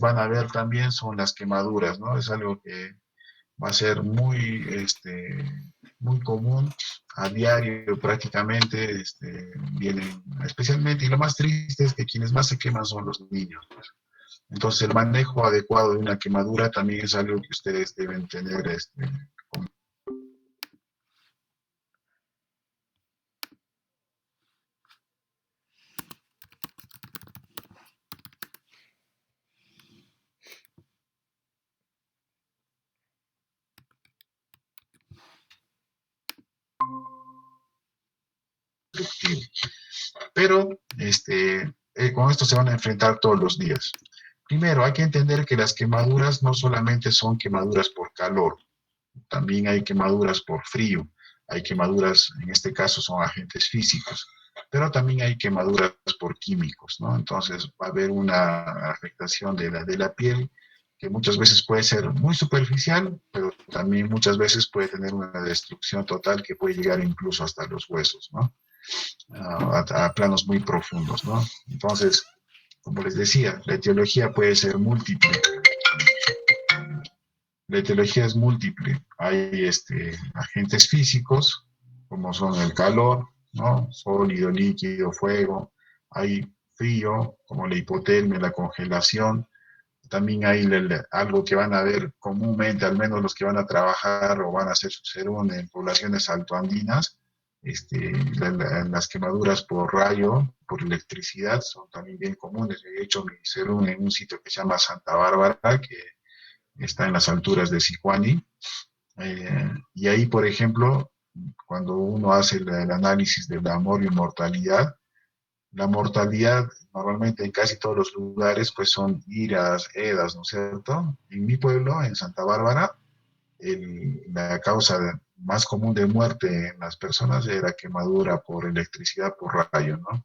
van a ver también son las quemaduras, ¿no? Es algo que va a ser muy común a diario prácticamente, vienen especialmente, y lo más triste es que quienes más se queman son los niños. Entonces el manejo adecuado de una quemadura también es algo que ustedes deben tener productivo. Pero con esto se van a enfrentar todos los días. Primero, hay que entender que las quemaduras no solamente son quemaduras por calor, también hay quemaduras por frío, hay quemaduras, en este caso son agentes físicos, pero también hay quemaduras por químicos, ¿no? Entonces va a haber una afectación de la piel que muchas veces puede ser muy superficial, pero también muchas veces puede tener una destrucción total que puede llegar incluso hasta los huesos, ¿no? A planos muy profundos, ¿no? Entonces, como les decía, la etiología puede ser múltiple. La etiología es múltiple. Hay agentes físicos, como son el calor, ¿no? Sólido, líquido, fuego. Hay frío, como la hipotermia, la congelación. También hay algo que van a ver comúnmente, al menos los que van a trabajar o van a hacer su serum en poblaciones altoandinas, las quemaduras por rayo, por electricidad, son también bien comunes. He hecho mi serum en un sitio que se llama Santa Bárbara, que está en las alturas de Sicuani. Y ahí, por ejemplo, cuando uno hace el análisis de la mortalidad, la mortalidad normalmente en casi todos los lugares pues son iras, edas, ¿no es cierto? En mi pueblo, en Santa Bárbara, la causa más común de muerte en las personas era quemadura por electricidad, por rayo, ¿no?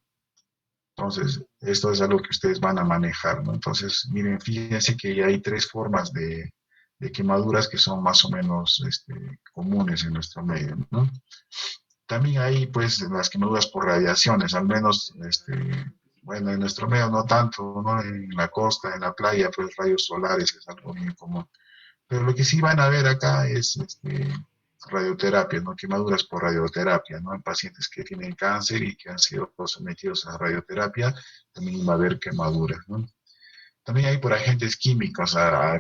Entonces, esto es algo que ustedes van a manejar, ¿no? Entonces, miren, fíjense que hay tres formas de quemaduras que son más o menos comunes en nuestro medio, ¿no? También hay, pues, las quemaduras por radiaciones, al menos, bueno, en nuestro medio no tanto, ¿no? En la costa, en la playa, pues, rayos solares es algo bien común. Pero lo que sí van a ver acá es radioterapia, ¿no? Quemaduras por radioterapia, ¿no? En pacientes que tienen cáncer y que han sido sometidos a radioterapia, también va a haber quemaduras, ¿no? También hay por agentes químicos,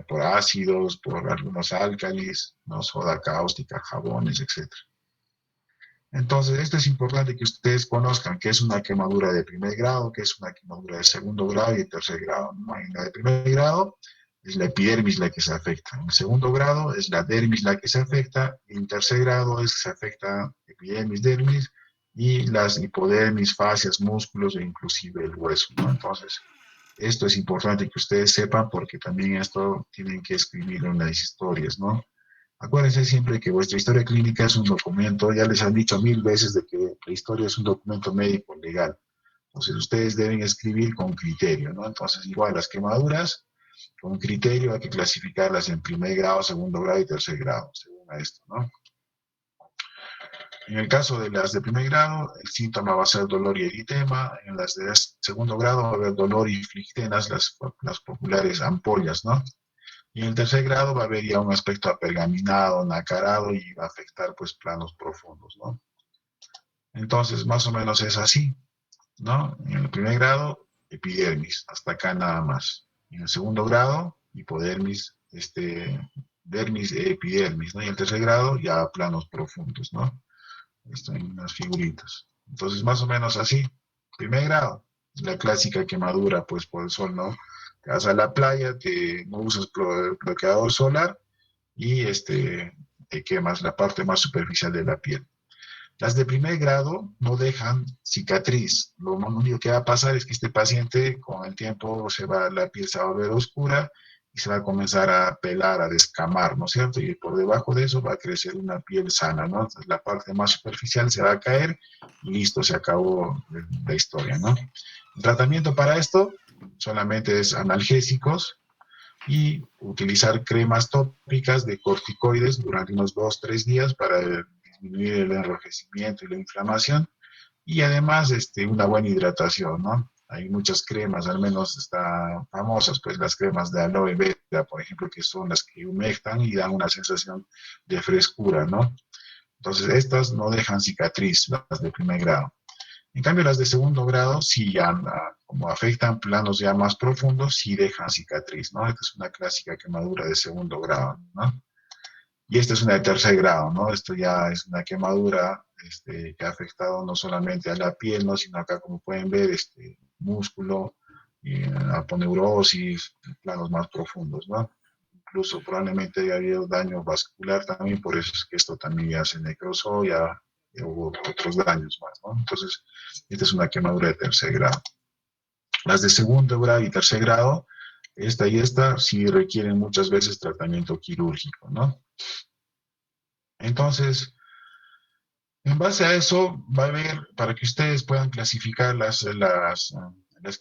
por ácidos, por algunos álcalis, ¿no? Soda cáustica, jabones, etcétera. Entonces, esto es importante que ustedes conozcan qué es una quemadura de primer grado, qué es una quemadura de segundo grado y de tercer grado, ¿no? En la de primer grado es la epidermis la que se afecta. En el segundo grado es la dermis la que se afecta. Y en tercer grado es que se afecta epidermis, dermis y las hipodermis, fascias, músculos e inclusive el hueso, ¿no? Entonces, esto es importante que ustedes sepan porque también esto tienen que escribir en las historias, ¿no? Acuérdense siempre que vuestra historia clínica es un documento, ya les han dicho 1000 veces de que la historia es un documento médico legal. Entonces ustedes deben escribir con criterio, ¿no? Entonces igual las quemaduras, con criterio hay que clasificarlas en primer grado, segundo grado y tercer grado, según esto, ¿no? En el caso de las de primer grado, el síntoma va a ser dolor y eritema. En las de segundo grado va a haber dolor y flictenas, las populares ampollas, ¿no? Y en el tercer grado va a haber ya un aspecto apergaminado, nacarado y va a afectar pues planos profundos, ¿no? Entonces, más o menos es así, ¿no? En el primer grado, epidermis, hasta acá nada más. En el segundo grado, hipodermis, dermis, epidermis, ¿no? Y en el tercer grado, ya planos profundos, ¿no? Esto en unas figuritas. Entonces, más o menos así. Primer grado, la clásica quemadura, pues por el sol, ¿no? Te vas a la playa, no usas bloqueador solar y te quemas la parte más superficial de la piel. Las de primer grado no dejan cicatriz. Lo único que va a pasar es que este paciente con el tiempo la piel se va a volver oscura y se va a comenzar a pelar, a descamar, ¿no es cierto? Y por debajo de eso va a crecer una piel sana, ¿no? Entonces la parte más superficial se va a caer y listo, se acabó la historia, ¿no? El tratamiento para esto solamente es analgésicos y utilizar cremas tópicas de corticoides durante unos 2 o 3 días para disminuir el enrojecimiento y la inflamación y además una buena hidratación, ¿no? Hay muchas cremas, al menos están famosas, pues las cremas de aloe vera, por ejemplo, que son las que humectan y dan una sensación de frescura, ¿no? Entonces, estas no dejan cicatriz, las de primer grado. En cambio, las de segundo grado, sí ya, como afectan planos ya más profundos, sí dejan cicatriz, ¿no? Esta es una clásica quemadura de segundo grado, ¿no? Y esta es una de tercer grado, ¿no? Esto ya es una quemadura que ha afectado no solamente a la piel, ¿no? Sino acá, como pueden ver, músculo, aponeurosis, planos más profundos, ¿no? Incluso probablemente haya habido daño vascular también, por eso es que esto también ya se necrosó, ya hubo otros daños más, ¿no? Entonces, esta es una quemadura de tercer grado. Las de segundo grado y tercer grado, esta y esta, sí requieren muchas veces tratamiento quirúrgico, ¿no? Entonces, en base a eso, va a haber, para que ustedes puedan clasificar las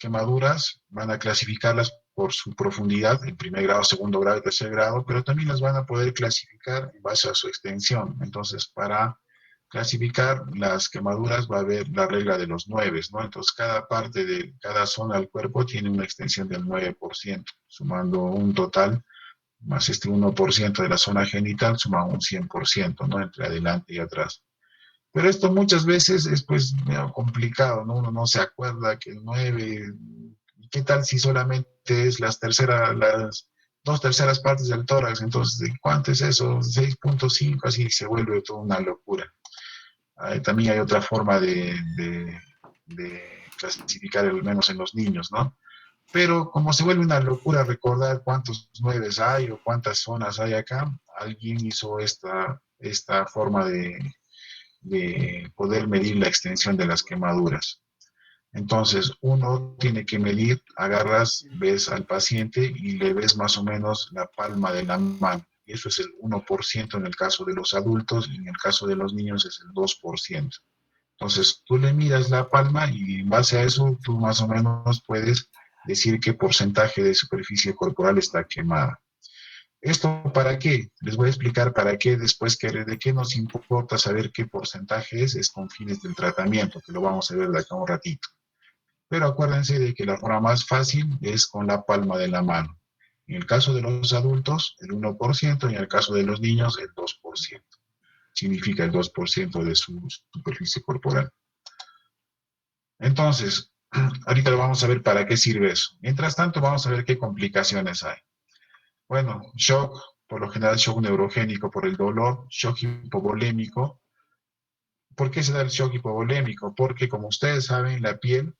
quemaduras, van a clasificarlas por su profundidad, en primer grado, segundo grado y tercer grado, pero también las van a poder clasificar en base a su extensión. Entonces, para clasificar las quemaduras va a haber la regla de los 9, ¿no? Entonces, cada parte de cada zona del cuerpo tiene una extensión del 9%, sumando un total más este 1% de la zona genital, suma un 100%, ¿no? Entre adelante y atrás. Pero esto muchas veces es pues medio complicado, ¿no? Uno no se acuerda que el 9, ¿qué tal si solamente es las dos terceras partes del tórax? Entonces, ¿de cuánto es eso? 6.5, así se vuelve toda una locura. También hay otra forma de clasificar, al menos en los niños, ¿no? Pero como se vuelve una locura recordar cuántos 9 hay o cuántas zonas hay acá, alguien hizo esta forma de poder medir la extensión de las quemaduras. Entonces, uno tiene que medir, agarras, ves al paciente y le ves más o menos la palma de la mano. Y eso es el 1% en el caso de los adultos y en el caso de los niños es el 2%. Entonces, tú le miras la palma y en base a eso, tú más o menos puedes decir qué porcentaje de superficie corporal está quemada. ¿Esto para qué? Les voy a explicar para qué después, de qué nos importa saber qué porcentaje es con fines del tratamiento, que lo vamos a ver de acá un ratito. Pero acuérdense de que la forma más fácil es con la palma de la mano. En el caso de los adultos, el 1%, y en el caso de los niños, el 2%. Significa el 2% de su superficie corporal. Entonces, ahorita vamos a ver para qué sirve eso. Mientras tanto, vamos a ver qué complicaciones hay. Bueno, shock, por lo general shock neurogénico por el dolor, shock hipovolémico. ¿Por qué se da el shock hipovolémico? Porque como ustedes saben, la piel,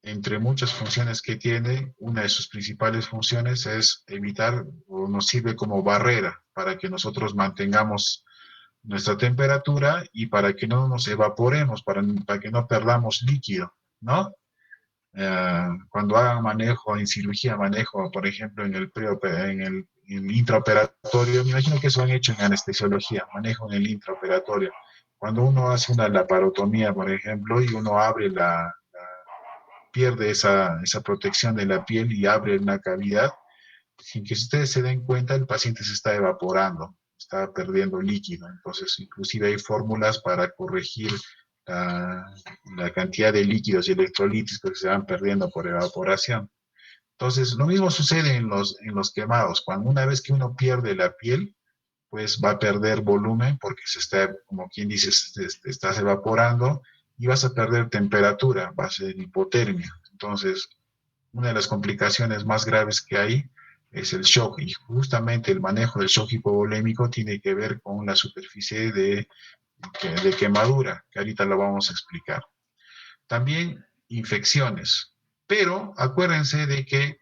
entre muchas funciones que tiene, una de sus principales funciones es evitar o nos sirve como barrera para que nosotros mantengamos nuestra temperatura y para que no nos evaporemos, para que no perdamos líquido, ¿no? Cuando hagan manejo en cirugía, manejo, por ejemplo, en el intraoperatorio, me imagino que eso han hecho en anestesiología, manejo en el intraoperatorio. Cuando uno hace una laparotomía, por ejemplo, y uno pierde esa protección de la piel y abre una cavidad, sin que ustedes se den cuenta, el paciente se está evaporando, está perdiendo líquido. Entonces, inclusive hay fórmulas para corregir la, la cantidad de líquidos y electrolitos que se van perdiendo por evaporación. Entonces, lo mismo sucede en los quemados. Cuando una vez que uno pierde la piel, pues va a perder volumen porque se está, como quien dice, te estás evaporando y vas a perder temperatura, va a ser hipotermia. Entonces, una de las complicaciones más graves que hay es el shock y justamente el manejo del shock hipovolémico tiene que ver con la superficie de quemadura, que ahorita lo vamos a explicar. También infecciones, pero acuérdense de que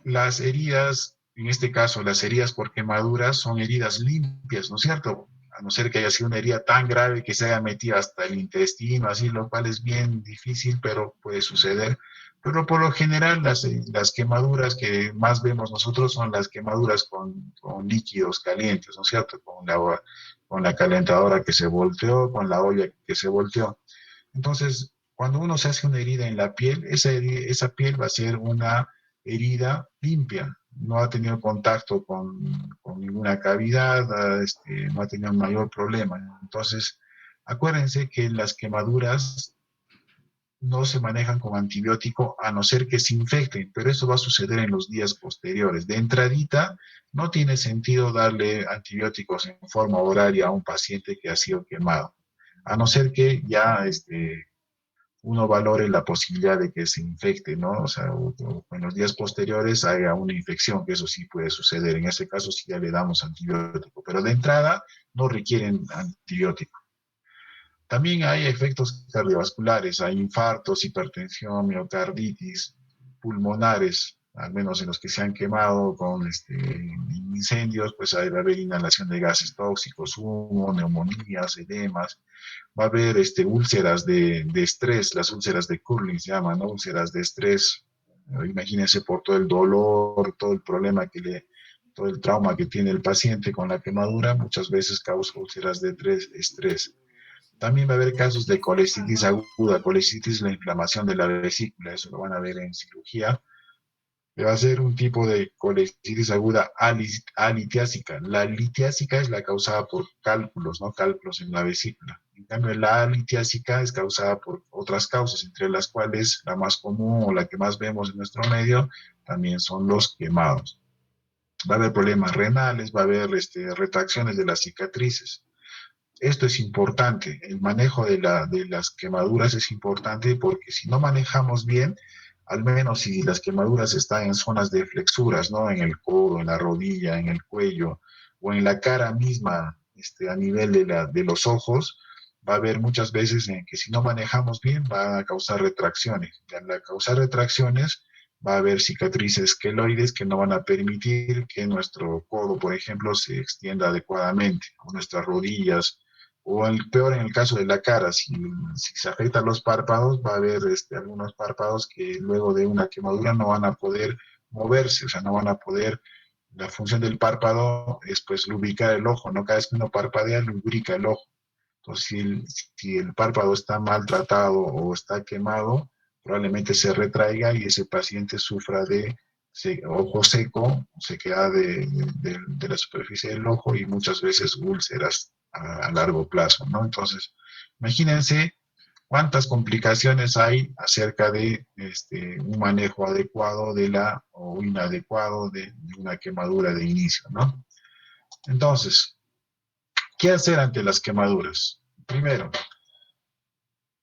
las heridas, en este caso las heridas por quemaduras, son heridas limpias, ¿no es cierto? A no ser que haya sido una herida tan grave que se haya metido hasta el intestino, así, lo cual es bien difícil, pero puede suceder. Pero por lo general las quemaduras que más vemos nosotros son las quemaduras con líquidos calientes, ¿no es cierto? Con la calentadora que se volteó, con la olla que se volteó. Entonces, cuando uno se hace una herida en la piel, esa piel va a ser una herida limpia, no ha tenido contacto con ninguna cavidad, no ha tenido mayor problema. Entonces, acuérdense que las quemaduras no se manejan con antibiótico a no ser que se infecten, pero eso va a suceder en los días posteriores. De entradita, no tiene sentido darle antibióticos en forma horaria a un paciente que ha sido quemado, a no ser que ya uno valore la posibilidad de que se infecte, ¿no? O sea, o en los días posteriores haya una infección, que eso sí puede suceder. En ese caso sí ya le damos antibiótico, pero de entrada no requieren antibiótico. También hay efectos cardiovasculares, hay infartos, hipertensión, miocarditis, pulmonares, al menos en los que se han quemado con incendios, pues va a haber inhalación de gases tóxicos, humo, neumonías, edemas, va a haber úlceras de estrés, las úlceras de Curling se llaman, ¿no? Úlceras de estrés. Imagínense por todo el dolor, todo el problema todo el trauma que tiene el paciente con la quemadura, muchas veces causa úlceras de estrés. También va a haber casos de colestitis aguda. Colestitis es la inflamación de la vesícula, eso lo van a ver en cirugía. Va a ser un tipo de colestitis aguda alitiásica. La litiásica es la causada por cálculos, ¿no? Cálculos en la vesícula. En cambio, la alitiásica es causada por otras causas, entre las cuales la más común o la que más vemos en nuestro medio también son los quemados. Va a haber problemas renales, va a haber retracciones de las cicatrices. Esto es importante, el manejo de las quemaduras es importante porque si no manejamos bien, al menos si las quemaduras están en zonas de flexuras, ¿no? En el codo, en la rodilla, en el cuello o en la cara misma, a nivel de los ojos, va a haber muchas veces en que si no manejamos bien va a causar retracciones. Y al causar retracciones va a haber cicatrices queloides que no van a permitir que nuestro codo, por ejemplo, se extienda adecuadamente, o nuestras rodillas, o peor en el caso de la cara, si se afectan los párpados, va a haber algunos párpados que luego de una quemadura no van a poder moverse, o sea, no van a poder, la función del párpado es pues lubricar el ojo, ¿no? Cada vez que uno parpadea, lubrica el ojo. Entonces, si el párpado está maltratado o está quemado, probablemente se retraiga y ese paciente sufra de ojo seco, sequedad de la superficie del ojo y muchas veces úlceras a largo plazo, ¿no? Entonces, imagínense cuántas complicaciones hay acerca de un manejo adecuado o inadecuado de una quemadura de inicio, ¿no? Entonces, ¿qué hacer ante las quemaduras? Primero,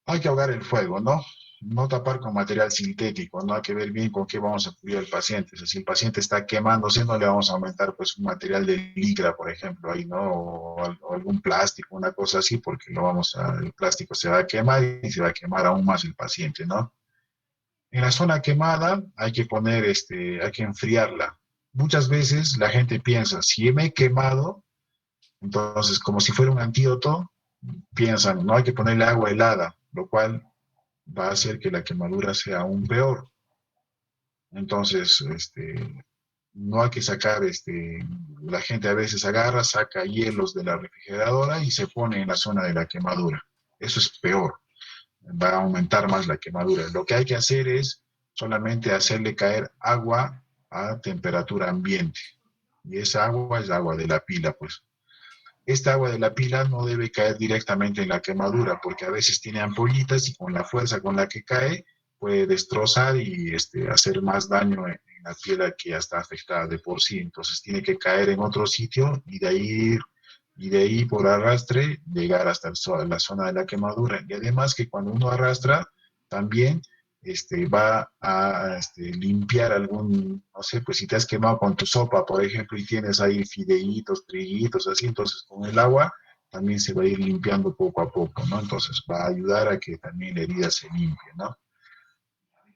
hay que ahogar el fuego, ¿no? No tapar con material sintético, no hay que ver bien con qué vamos a cubrir al paciente. O sea, si el paciente está quemándose, no le vamos a aumentar pues un material de licra, por ejemplo, ahí, ¿no? O algún plástico, una cosa así, porque el plástico se va a quemar y se va a quemar aún más el paciente, ¿no? En la zona quemada hay que enfriarla. Muchas veces la gente piensa, si me he quemado, entonces como si fuera un antídoto, piensan, no hay que ponerle agua helada, lo cual va a hacer que la quemadura sea aún peor. Entonces, no hay que sacar, la gente a veces agarra, saca hielos de la refrigeradora y se pone en la zona de la quemadura. Eso es peor, va a aumentar más la quemadura. Lo que hay que hacer es solamente hacerle caer agua a temperatura ambiente. Y esa agua es agua de la pila, pues. Esta agua de la pila no debe caer directamente en la quemadura porque a veces tiene ampollitas y con la fuerza con la que cae puede destrozar y hacer más daño en la piel que ya está afectada de por sí. Entonces tiene que caer en otro sitio y de ahí por arrastre llegar hasta la zona de la quemadura. Y además que cuando uno arrastra, también va a limpiar no sé, pues si te has quemado con tu sopa, por ejemplo, y tienes ahí fideitos, trillitos, así, entonces con el agua también se va a ir limpiando poco a poco, ¿no? Entonces va a ayudar a que también la herida se limpie, ¿no?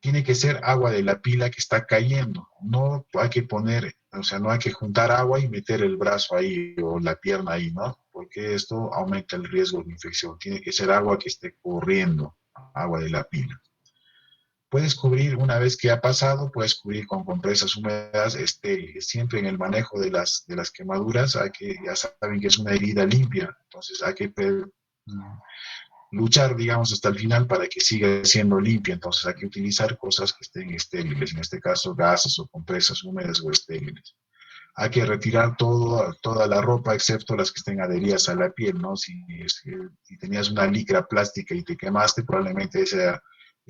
Tiene que ser agua de la pila que está cayendo, no hay que poner, o sea, no hay que juntar agua y meter el brazo ahí o la pierna ahí, ¿no? Porque esto aumenta el riesgo de infección. Tiene que ser agua que esté corriendo, agua de la pila. Puedes cubrir, una vez que ha pasado, puedes cubrir con compresas húmedas estériles. Siempre en el manejo de las quemaduras, ya saben que es una herida limpia, entonces hay que luchar, digamos, hasta el final para que siga siendo limpia. Entonces hay que utilizar cosas que estén estériles, en este caso gasas o compresas húmedas o estériles. Hay que retirar toda la ropa excepto las que estén adheridas a la piel, ¿no? Si tenías una licra plástica y te quemaste, probablemente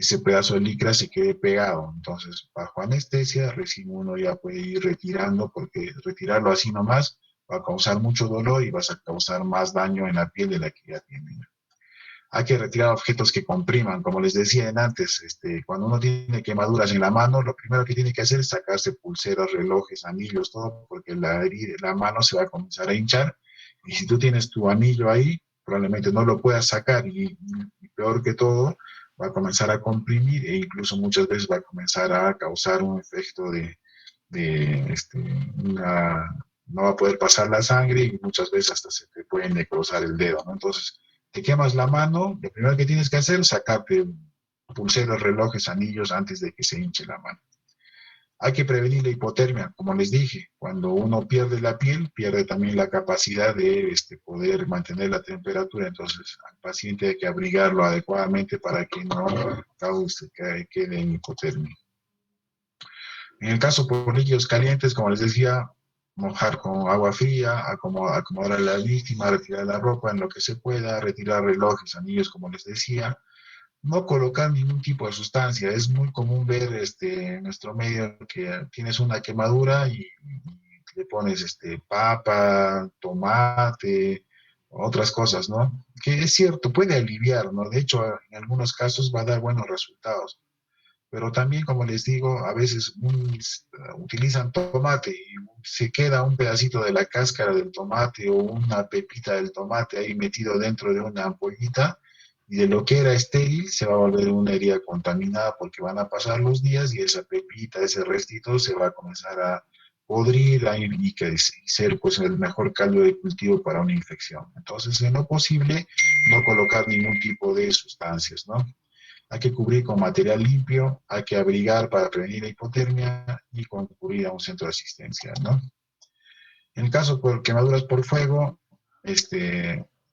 ese pedazo de licra se quede pegado. Entonces, bajo anestesia, recién uno ya puede ir retirando, porque retirarlo así nomás va a causar mucho dolor y vas a causar más daño en la piel de la que ya tiene. Hay que retirar objetos que compriman, como les decía antes, cuando uno tiene quemaduras en la mano, lo primero que tiene que hacer es sacarse pulseras, relojes, anillos, todo, porque la mano se va a comenzar a hinchar, y si tú tienes tu anillo ahí, probablemente no lo puedas sacar, y peor que todo, va a comenzar a comprimir, e incluso muchas veces va a comenzar a causar un efecto de no va a poder pasar la sangre, y muchas veces hasta se te puede necrosar el dedo, ¿no? Entonces, te quemas la mano, lo primero que tienes que hacer es sacarte pulseras, relojes, anillos antes de que se hinche la mano. Hay que prevenir la hipotermia, como les dije, cuando uno pierde la piel, pierde también la capacidad de poder mantener la temperatura, entonces al paciente hay que abrigarlo adecuadamente para que no cause que quede en hipotermia. En el caso por líquidos calientes, como les decía, mojar con agua fría, acomodar a la víctima, retirar la ropa en lo que se pueda, retirar relojes, anillos, como les decía, no colocar ningún tipo de sustancia. Es muy común ver en nuestro medio que tienes una quemadura y le pones papa, tomate, otras cosas, ¿no? Que es cierto, puede aliviar, ¿no? De hecho, en algunos casos va a dar buenos resultados, pero también, como les digo, a veces utilizan tomate y se queda un pedacito de la cáscara del tomate o una pepita del tomate ahí metido dentro de una ampollita, y de lo que era estéril se va a volver una herida contaminada, porque van a pasar los días y esa pepita, ese restito se va a comenzar a podrir y ser pues el mejor caldo de cultivo para una infección. Entonces, en lo posible, no colocar ningún tipo de sustancias, ¿no? Hay que cubrir con material limpio, hay que abrigar para prevenir la hipotermia y concurrir a un centro de asistencia, ¿no? En el caso por quemaduras por fuego,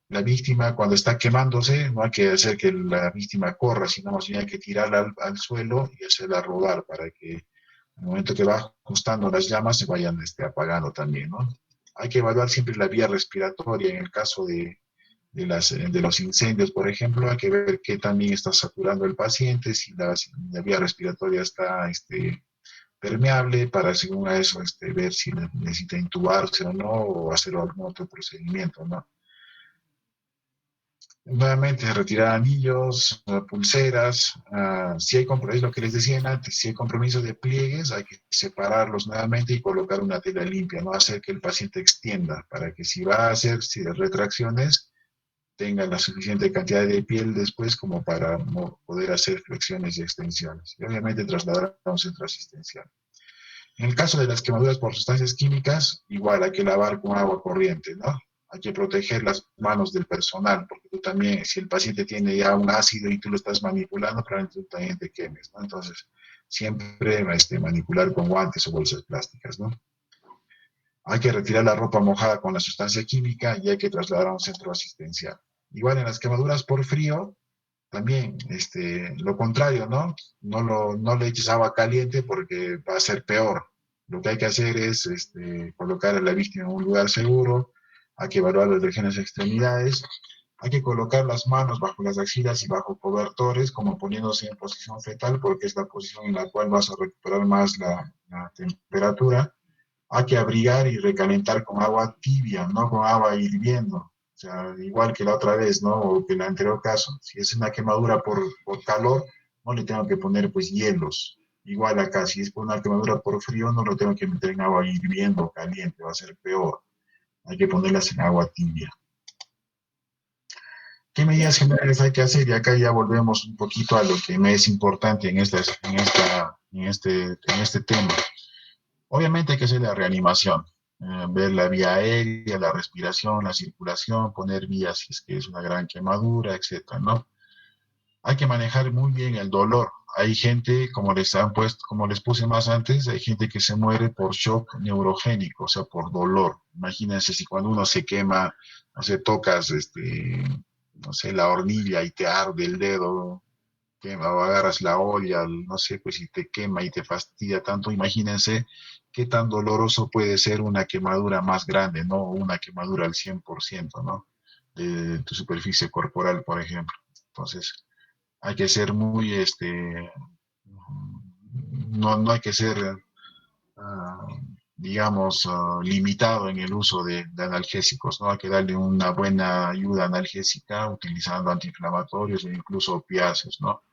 la víctima cuando está quemándose, no hay que hacer que la víctima corra, sino más bien hay que tirarla al suelo y hacerla rodar para que en el momento que va ajustando las llamas se vayan apagando también, ¿no? Hay que evaluar siempre la vía respiratoria en el caso de los incendios, por ejemplo. Hay que ver qué también está saturando el paciente, si la vía respiratoria está permeable, para según a eso ver si necesita intubarse o no, o hacer algún otro procedimiento, ¿no? Nuevamente, retirar anillos, pulseras, si hay compromiso, lo que les decía antes, si hay compromiso de pliegues, hay que separarlos nuevamente y colocar una tela limpia, no hacer que el paciente extienda, para que si va a hacer retracciones, tengan la suficiente cantidad de piel después como para poder hacer flexiones y extensiones. Y obviamente trasladar a un centro asistencial. En el caso de las quemaduras por sustancias químicas, igual hay que lavar con agua corriente, ¿no? Hay que proteger las manos del personal, porque tú también, si el paciente tiene ya un ácido y tú lo estás manipulando, probablemente tú también te quemes, ¿no? Entonces, siempre manipular con guantes o bolsas plásticas, ¿no? Hay que retirar la ropa mojada con la sustancia química y hay que trasladar a un centro asistencial. Igual en las quemaduras por frío, también lo contrario, ¿no? No le eches agua caliente porque va a ser peor. Lo que hay que hacer es colocar a la víctima en un lugar seguro, hay que evaluar las regiones extremidades, hay que colocar las manos bajo las axilas y bajo cobertores, como poniéndose en posición fetal, porque es la posición en la cual vas a recuperar más la temperatura. Hay que abrigar y recalentar con agua tibia, no con agua hirviendo. O sea, igual que la otra vez, ¿no? O que el anterior caso. Si es una quemadura por calor, no le tengo que poner pues hielos. Igual acá, si es por una quemadura por frío, no lo tengo que meter en agua hirviendo o caliente, va a ser peor. Hay que ponerlas en agua tibia. ¿Qué medidas generales hay que hacer? Y acá ya volvemos un poquito a lo que me es importante en este tema. Obviamente hay que hacer la reanimación, ver la vía aérea, la respiración, la circulación, poner vías si es que es una gran quemadura, etcétera, ¿no? Hay que manejar muy bien el dolor. Hay gente, como les han puesto, como les puse más antes, hay gente que se muere por shock neurogénico, o sea, por dolor. Imagínense si cuando uno se quema, no sé, tocas, no sé, la hornilla y te arde el dedo, o agarras la olla, no sé, pues si te quema y te fastidia tanto, imagínense qué tan doloroso puede ser una quemadura más grande, ¿no? Una quemadura al 100%, ¿no? De tu superficie corporal, por ejemplo. Entonces, hay que ser muy, no hay que ser, uh, digamos, limitado en el uso de analgésicos, ¿no? Hay que darle una buena ayuda analgésica utilizando antiinflamatorios o incluso opiáceos, ¿no?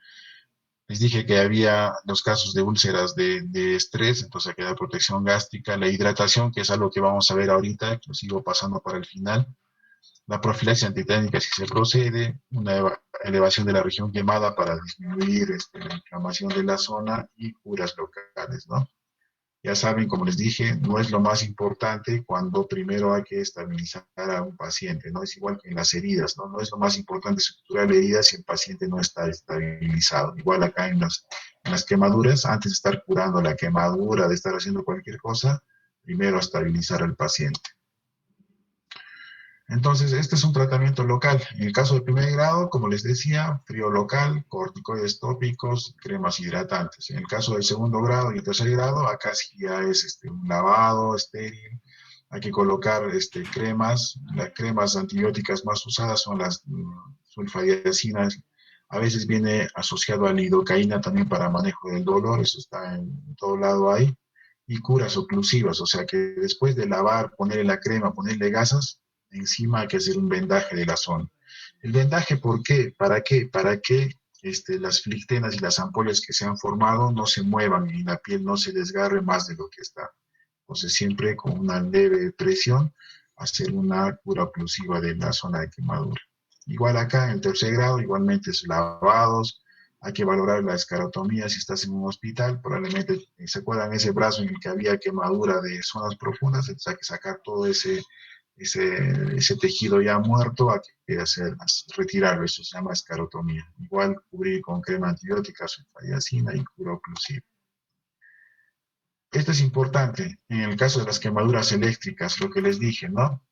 Les dije que había los casos de úlceras de estrés, entonces hay que dar protección gástrica, la hidratación, que es algo que vamos a ver ahorita, que lo sigo pasando para el final, la profilaxis antiténica si se procede, una elevación de la región quemada para disminuir la inflamación de la zona y curas locales, ¿no? Ya saben, como les dije, no es lo más importante cuando primero hay que estabilizar a un paciente, ¿no? Es igual que en las heridas, ¿no? No es lo más importante suturar heridas si el paciente no está estabilizado. Igual acá en las quemaduras, antes de estar curando la quemadura, de estar haciendo cualquier cosa, primero estabilizar al paciente. Entonces, este es un tratamiento local. En el caso del primer grado, como les decía, frío local, corticoides tópicos, cremas hidratantes. En el caso del segundo grado y el tercer grado, acá sí ya es un lavado estéril. Hay que colocar cremas. Las cremas antibióticas más usadas son las sulfadiazinas. A veces viene asociado a lidocaína también para manejo del dolor. Eso está en todo lado ahí. Y curas oclusivas, o sea que después de lavar, ponerle la crema, ponerle gasas, encima hay que hacer un vendaje de la zona. ¿El vendaje por qué? ¿Para qué? Para que las flictenas y las ampollas que se han formado no se muevan y la piel no se desgarre más de lo que está. Entonces siempre con una leve presión hacer una cura oclusiva de la zona de quemadura. Igual acá en el tercer grado, igualmente es lavados, hay que valorar la escarotomía si estás en un hospital, probablemente se acuerdan ese brazo en el que había quemadura de zonas profundas, entonces hay que sacar todo ese tejido ya muerto, hay que retirarlo, eso se llama escarotomía. Igual cubrir con crema antibiótica, sulfadiazina y cura oclusiva. Esto es importante en el caso de las quemaduras eléctricas, lo que les dije, ¿no?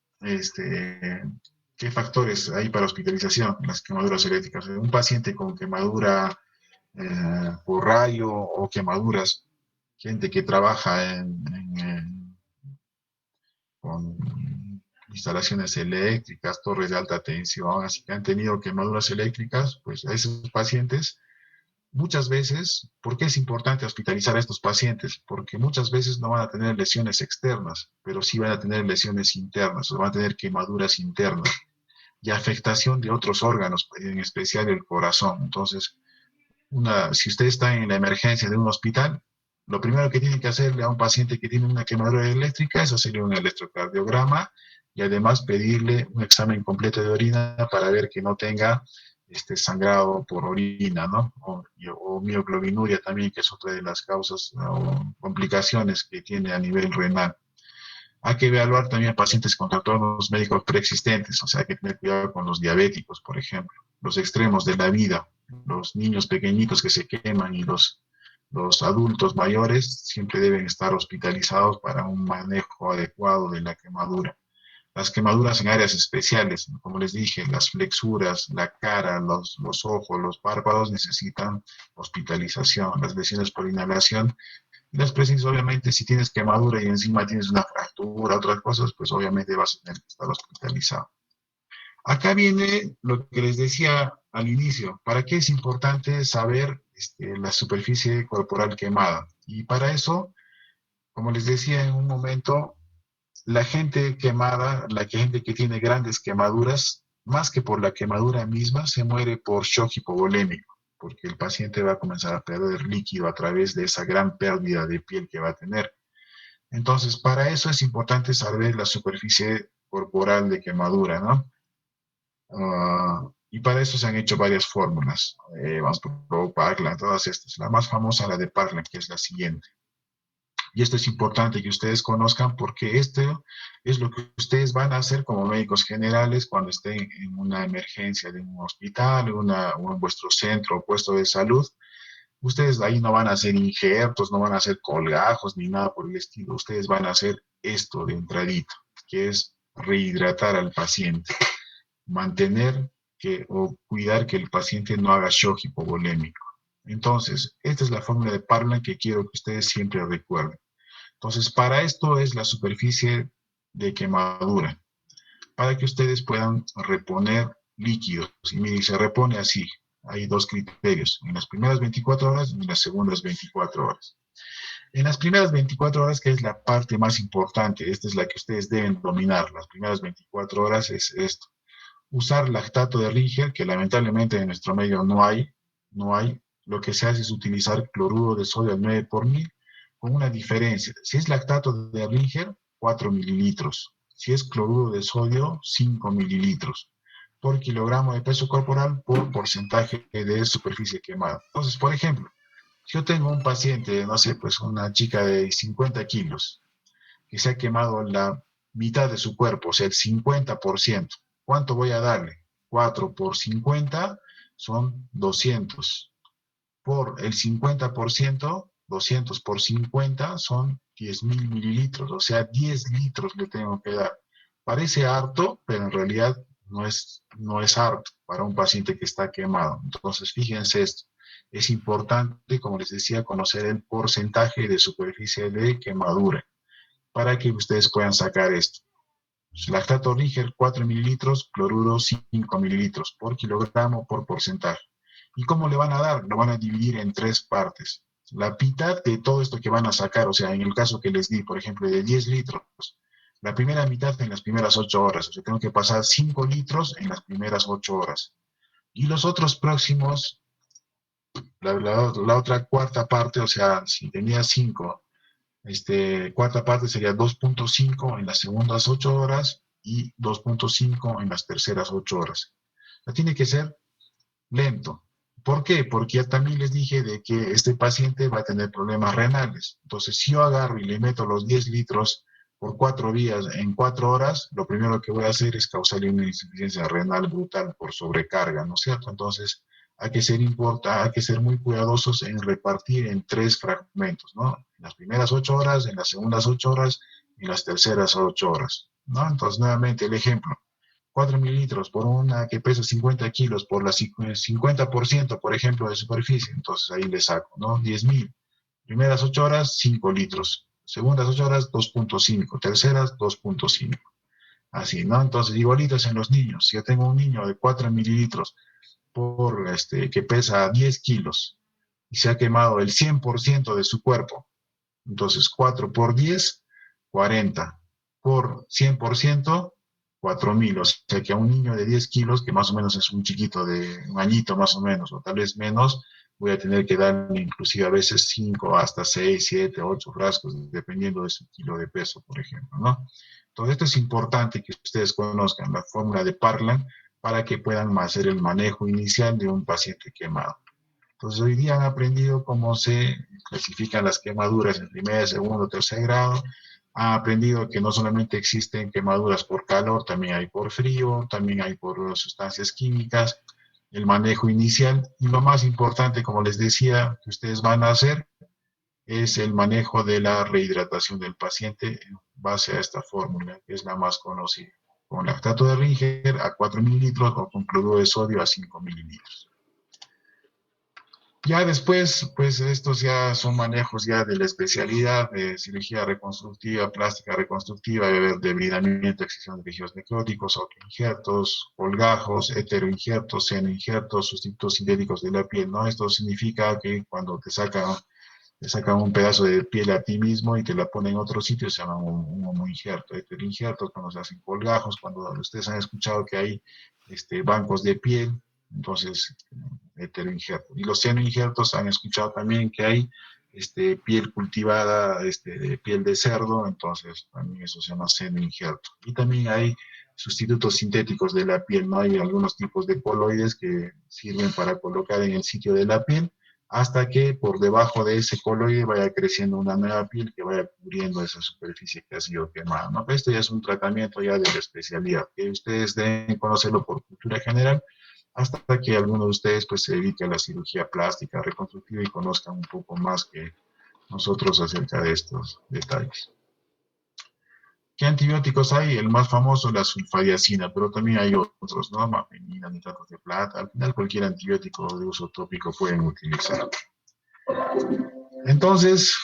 ¿Qué factores hay para hospitalización en las quemaduras eléctricas? Un paciente con quemadura por rayo o quemaduras, gente que trabaja con instalaciones eléctricas, torres de alta tensión, así que han tenido quemaduras eléctricas, pues a esos pacientes, muchas veces, ¿por qué es importante hospitalizar a estos pacientes? Porque muchas veces no van a tener lesiones externas, pero sí van a tener lesiones internas, o van a tener quemaduras internas y afectación de otros órganos, en especial el corazón. Entonces, si usted está en la emergencia de un hospital, lo primero que tiene que hacerle a un paciente que tiene una quemadura eléctrica es hacerle un electrocardiograma y además pedirle un examen completo de orina para ver que no tenga sangrado por orina, ¿no? O mioglobinuria también, que es otra de las causas o complicaciones que tiene a nivel renal. Hay que evaluar también a pacientes con trastornos médicos preexistentes, o sea, hay que tener cuidado con los diabéticos, por ejemplo, los extremos de la vida, los niños pequeñitos que se queman y los adultos mayores siempre deben estar hospitalizados para un manejo adecuado de la quemadura. Las quemaduras en áreas especiales, como les dije, las flexuras, la cara, los ojos, los párpados necesitan hospitalización. Las lesiones por inhalación las presiones, obviamente, si tienes quemadura y encima tienes una fractura, otras cosas, pues obviamente vas a tener que estar hospitalizado. Acá viene lo que les decía al inicio. ¿Para qué es importante saber la superficie corporal quemada? Y para eso, como les decía en un momento, la gente quemada, la gente que tiene grandes quemaduras, más que por la quemadura misma, se muere por shock hipovolémico, porque el paciente va a comenzar a perder líquido a través de esa gran pérdida de piel que va a tener. Entonces, para eso es importante saber la superficie corporal de quemadura, ¿no? Y para eso se han hecho varias fórmulas. Vamos por Parkland, todas estas. La más famosa, la de Parkland, que es la siguiente. Y esto es importante que ustedes conozcan porque esto es lo que ustedes van a hacer como médicos generales cuando estén en una emergencia de un hospital o en vuestro centro o puesto de salud. Ustedes ahí no van a hacer injertos, no van a hacer colgajos ni nada por el estilo. Ustedes van a hacer esto de entradito, que es rehidratar al paciente, mantener o cuidar que el paciente no haga shock hipovolémico. Entonces, esta es la fórmula de Parlan que quiero que ustedes siempre recuerden. Entonces, para esto es la superficie de quemadura, para que ustedes puedan reponer líquidos. Y miren, se repone así. hay dos criterios, en las primeras 24 horas y en las segundas 24 horas. En las primeras 24 horas, que es la parte más importante, esta es la que ustedes deben dominar, las primeras 24 horas es esto. Usar lactato de Ringer, que lamentablemente en nuestro medio no hay. Lo que se hace es utilizar cloruro de sodio al 9 por mil, con una diferencia. Si es lactato de Ringer, 4 mililitros. Si es cloruro de sodio, 5 mililitros por kilogramo de peso corporal por porcentaje de superficie quemada. Entonces, por ejemplo, si yo tengo un paciente, no sé, pues una chica de 50 kilos, que se ha quemado la mitad de su cuerpo, o sea, el 50%. ¿Cuánto voy a darle? 4 por 50 son 200. Por el 50%, 200 por 50 son 10.000 mililitros, o sea, 10 litros le tengo que dar. Parece harto, pero en realidad no es harto para un paciente que está quemado. Entonces, fíjense esto. Es importante, como les decía, conocer el porcentaje de superficie de quemadura para que ustedes puedan sacar esto. Lactato Riger 4 mililitros, cloruro 5 mililitros por kilogramo por porcentaje. ¿Y cómo le van a dar? Lo van a dividir en tres partes. La mitad de todo esto que van a sacar, o sea, en el caso que les di, por ejemplo, de 10 litros, la primera mitad en las primeras 8 horas, o sea, tengo que pasar 5 litros en las primeras 8 horas. Y los otros próximos, la otra cuarta parte, o sea, si tenía 5, cuarta parte sería 2.5 en las segundas 8 horas y 2.5 en las terceras 8 horas. Tiene que ser lento. ¿Por qué? Porque ya también les dije de que este paciente va a tener problemas renales. Entonces, si yo agarro y le meto los 10 litros por 4 días en 4 horas, lo primero que voy a hacer es causarle una insuficiencia renal brutal por sobrecarga, ¿no es cierto? Entonces, hay que ser muy cuidadosos en repartir en tres fragmentos, ¿no? En las primeras 8 horas, en las segundas 8 horas y en las terceras 8 horas, ¿no? Entonces, nuevamente el ejemplo. 4 mililitros por una que pesa 50 kilos por la 50%, por ejemplo, de superficie. Entonces ahí le saco, ¿no? 10.000. Primeras 8 horas, 5 litros. Segundas 8 horas, 2.5. Terceras, 2.5. Así, ¿no? Entonces, igualitos en los niños. Si yo tengo un niño de 4 mililitros que pesa 10 kilos y se ha quemado el 100% de su cuerpo, entonces 4 por 10, 40. Por 100%, 4.000. O sea que a un niño de 10 kilos, que más o menos es un chiquito de un añito más o menos, o tal vez menos, voy a tener que darle inclusive a veces 5 hasta 6, 7, 8 frascos, dependiendo de su kilo de peso, por ejemplo, ¿no? Todo esto es importante que ustedes conozcan la fórmula de Parlan para que puedan hacer el manejo inicial de un paciente quemado. Entonces, hoy día han aprendido cómo se clasifican las quemaduras en primer, segundo, tercer grado. Han aprendido que no solamente existen quemaduras por calor, también hay por frío, también hay por sustancias químicas, el manejo inicial. Y lo más importante, como les decía, que ustedes van a hacer es el manejo de la rehidratación del paciente en base a esta fórmula, que es la más conocida, con lactato de Ringer a 4 mililitros o con cloruro de sodio a 5 mililitros. Ya después, pues estos ya son manejos ya de la especialidad de cirugía reconstructiva, plástica reconstructiva, de debridamiento, excisión de tejidos necróticos, autoinjertos, colgajos, heteroinjertos, senoinjertos, sustitutos sintéticos de la piel, ¿no? Esto significa que cuando te sacan un pedazo de piel a ti mismo y te la ponen en otro sitio, se llama un homoinjerto, heteroinjertos, cuando se hacen colgajos, cuando ustedes han escuchado que hay bancos de piel, entonces heteroinjerto. Y los senoinjertos han escuchado también que hay piel cultivada, de piel de cerdo, entonces también eso se llama senoinjerto. Y también hay sustitutos sintéticos de la piel, ¿no? Hay algunos tipos de coloides que sirven para colocar en el sitio de la piel, hasta que por debajo de ese coloide vaya creciendo una nueva piel que vaya cubriendo esa superficie que ha sido quemada, ¿no? Esto ya es un tratamiento ya de la especialidad, que ustedes deben conocerlo por cultura general, hasta que alguno de ustedes pues se dedique a la cirugía plástica, reconstructiva y conozcan un poco más que nosotros acerca de estos detalles. ¿Qué antibióticos hay? El más famoso, la sulfadiacina, pero también hay otros, ¿no? Mafenina, nitratos de plata. Al final, cualquier antibiótico de uso tópico pueden utilizar. Entonces,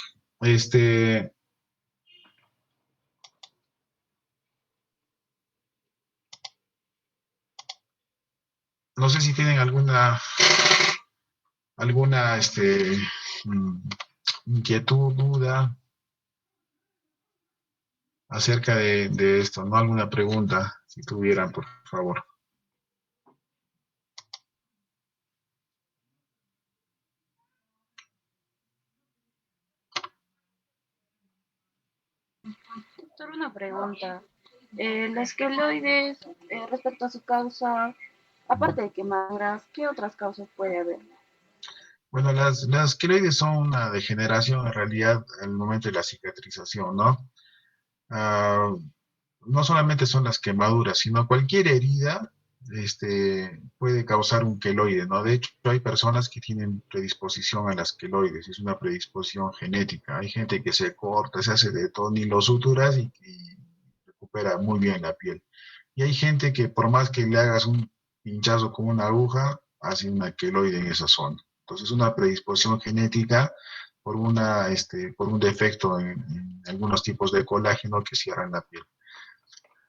No sé si tienen alguna mm, inquietud, duda acerca de esto, ¿no? Alguna pregunta, si tuvieran, por favor. Doctor, una pregunta. Las queloides, respecto a su causa, aparte de quemaduras, ¿qué otras causas puede haber? Bueno, las queloides son una degeneración en realidad al momento de la cicatrización, ¿no? Ah, no solamente son las quemaduras, sino cualquier herida puede causar un queloide, ¿no? De hecho, hay personas que tienen predisposición a las queloides, es una predisposición genética. Hay gente que se corta, se hace de todo, ni los suturas y recupera muy bien la piel. Y hay gente que por más que le hagas un pinchazo con una aguja, hace una queloide en esa zona. Entonces, una predisposición genética por un defecto en algunos tipos de colágeno que cierran la piel.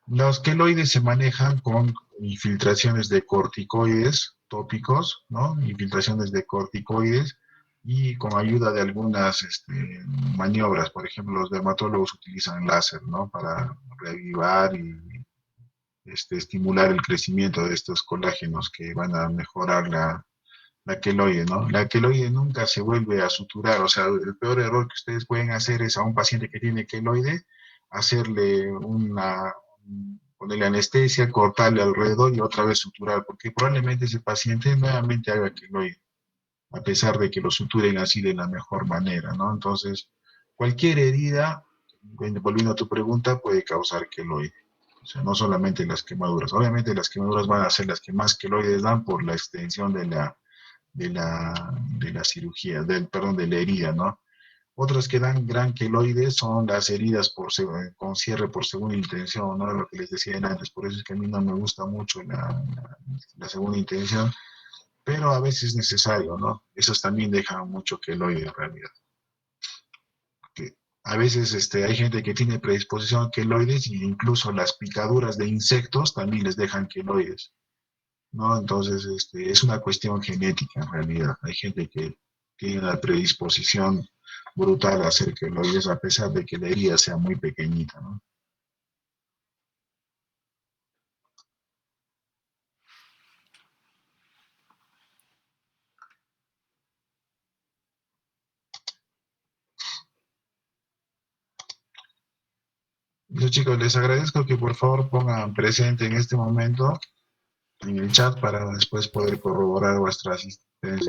Los queloides se manejan con infiltraciones de corticoides tópicos, ¿no? Infiltraciones de corticoides y con ayuda de algunas maniobras. Por ejemplo, los dermatólogos utilizan láser, ¿no? Para reavivar y estimular el crecimiento de estos colágenos que van a mejorar la queloide, ¿no? La queloide nunca se vuelve a suturar, o sea, el peor error que ustedes pueden hacer es a un paciente que tiene queloide, hacerle ponerle anestesia, cortarle alrededor y otra vez suturar, porque probablemente ese paciente nuevamente haga queloide, a pesar de que lo suturen así de la mejor manera, ¿no? Entonces, cualquier herida, volviendo a tu pregunta, puede causar queloide. O sea, no solamente las quemaduras. Obviamente las quemaduras van a ser las que más queloides dan por la extensión de la cirugía, perdón, de la herida, ¿no? Otras que dan gran queloide son las heridas con cierre por segunda intención, ¿no? Lo que les decía antes, por eso es que a mí no me gusta mucho la segunda intención, pero a veces es necesario, ¿no? Esas también dejan mucho queloide en realidad. Que a veces hay gente que tiene predisposición a queloides y incluso las picaduras de insectos también les dejan queloides, ¿no? Entonces, es una cuestión genética en realidad. Hay gente que tiene una predisposición brutal a hacer queloides a pesar de que la herida sea muy pequeñita, ¿no? Yo, chicos, les agradezco que por favor pongan presente en este momento en el chat para después poder corroborar vuestra asistencia.